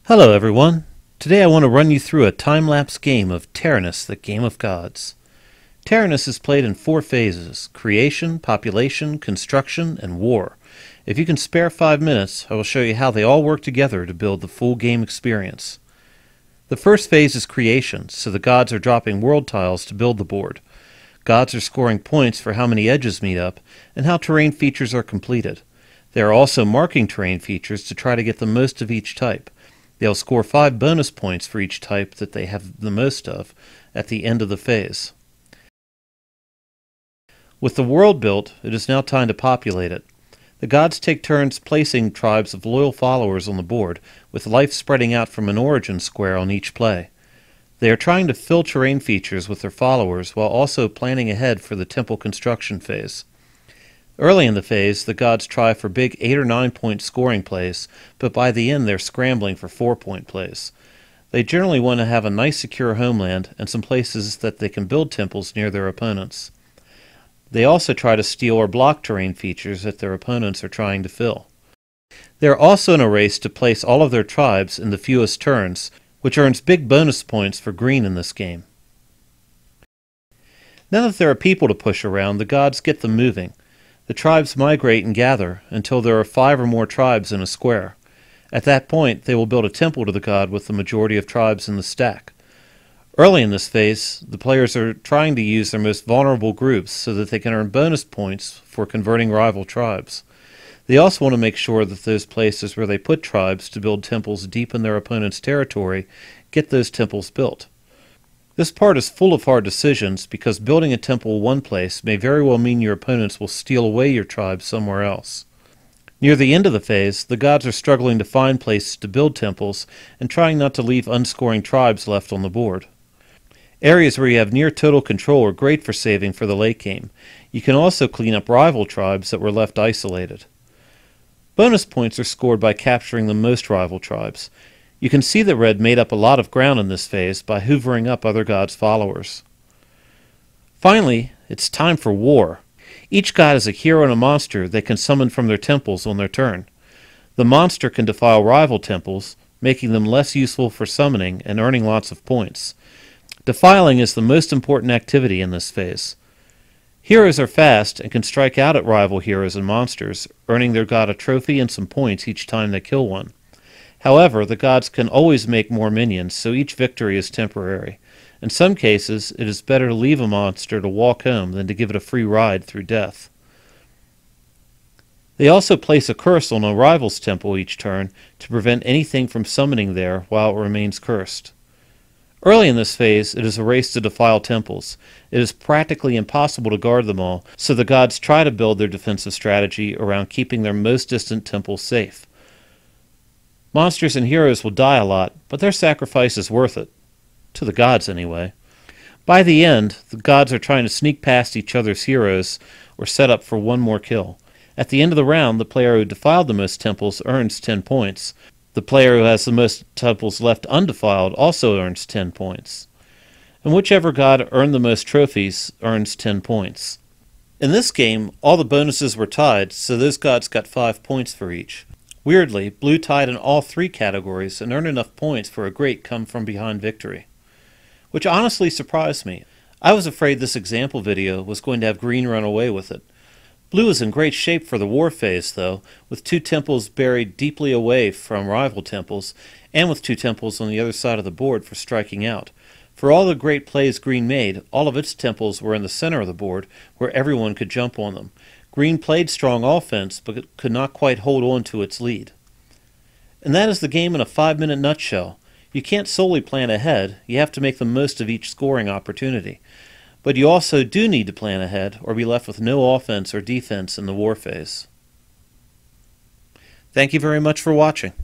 Hello everyone. Today I want to run you through a time-lapse game of Terrenus, the Game of Gods. Terrenus is played in 4 phases: creation, population, construction, and war. If you can spare 5 minutes, I will show you how they all work together to build the full game experience. The first phase is creation, so the gods are dropping world tiles to build the board. Gods are scoring points for how many edges meet up, and how terrain features are completed. They are also marking terrain features to try to get the most of each type. They'll score 5 bonus points for each type that they have the most of at the end of the phase. With the world built, it is now time to populate it. The gods take turns placing tribes of loyal followers on the board, with life spreading out from an origin square on each play. They are trying to fill terrain features with their followers while also planning ahead for the temple construction phase. Early in the phase, the gods try for big 8 or 9 point scoring plays, but by the end they're scrambling for 4-point plays. They generally want to have a nice secure homeland and some places that they can build temples near their opponents. They also try to steal or block terrain features that their opponents are trying to fill. They are also in a race to place all of their tribes in the fewest turns, which earns big bonus points for green in this game. Now that there are people to push around, the gods get them moving. The tribes migrate and gather until there are 5 or more tribes in a square. At that point, they will build a temple to the god with the majority of tribes in the stack. Early in this phase, the players are trying to use their most vulnerable groups so that they can earn bonus points for converting rival tribes. They also want to make sure that those places where they put tribes to build temples deep in their opponent's territory get those temples built. This part is full of hard decisions because building a temple one place may very well mean your opponents will steal away your tribe somewhere else. Near the end of the phase, the gods are struggling to find places to build temples and trying not to leave unscoring tribes left on the board. Areas where you have near total control are great for saving for the late game. You can also clean up rival tribes that were left isolated. Bonus points are scored by capturing the most rival tribes. You can see that Red made up a lot of ground in this phase by hoovering up other gods' followers. Finally, it's time for war. Each god is a hero and a monster they can summon from their temples on their turn. The monster can defile rival temples, making them less useful for summoning and earning lots of points. Defiling is the most important activity in this phase. Heroes are fast and can strike out at rival heroes and monsters, earning their god a trophy and some points each time they kill one. However, the gods can always make more minions, so each victory is temporary. In some cases, it is better to leave a monster to walk home than to give it a free ride through death. They also place a curse on a rival's temple each turn to prevent anything from summoning there while it remains cursed. Early in this phase, it is a race to defile temples. It is practically impossible to guard them all, so the gods try to build their defensive strategy around keeping their most distant temples safe. Monsters and heroes will die a lot, but their sacrifice is worth it. To the gods, anyway. By the end, the gods are trying to sneak past each other's heroes or set up for one more kill. At the end of the round, the player who defiled the most temples earns 10 points. The player who has the most temples left undefiled also earns 10 points. And whichever god earned the most trophies earns 10 points. In this game, all the bonuses were tied, so those gods got 5 points for each. Weirdly, Blue tied in all 3 categories and earned enough points for a great come-from-behind victory. Which honestly surprised me. I was afraid this example video was going to have Green run away with it. Blue is in great shape for the war phase, though, with 2 temples buried deeply away from rival temples, and with 2 temples on the other side of the board for striking out. For all the great plays Green made, all of its temples were in the center of the board, where everyone could jump on them. Green played strong offense, but could not quite hold on to its lead. And that is the game in a 5-minute nutshell. You can't solely plan ahead, you have to make the most of each scoring opportunity. But you also do need to plan ahead, or be left with no offense or defense in the war phase. Thank you very much for watching.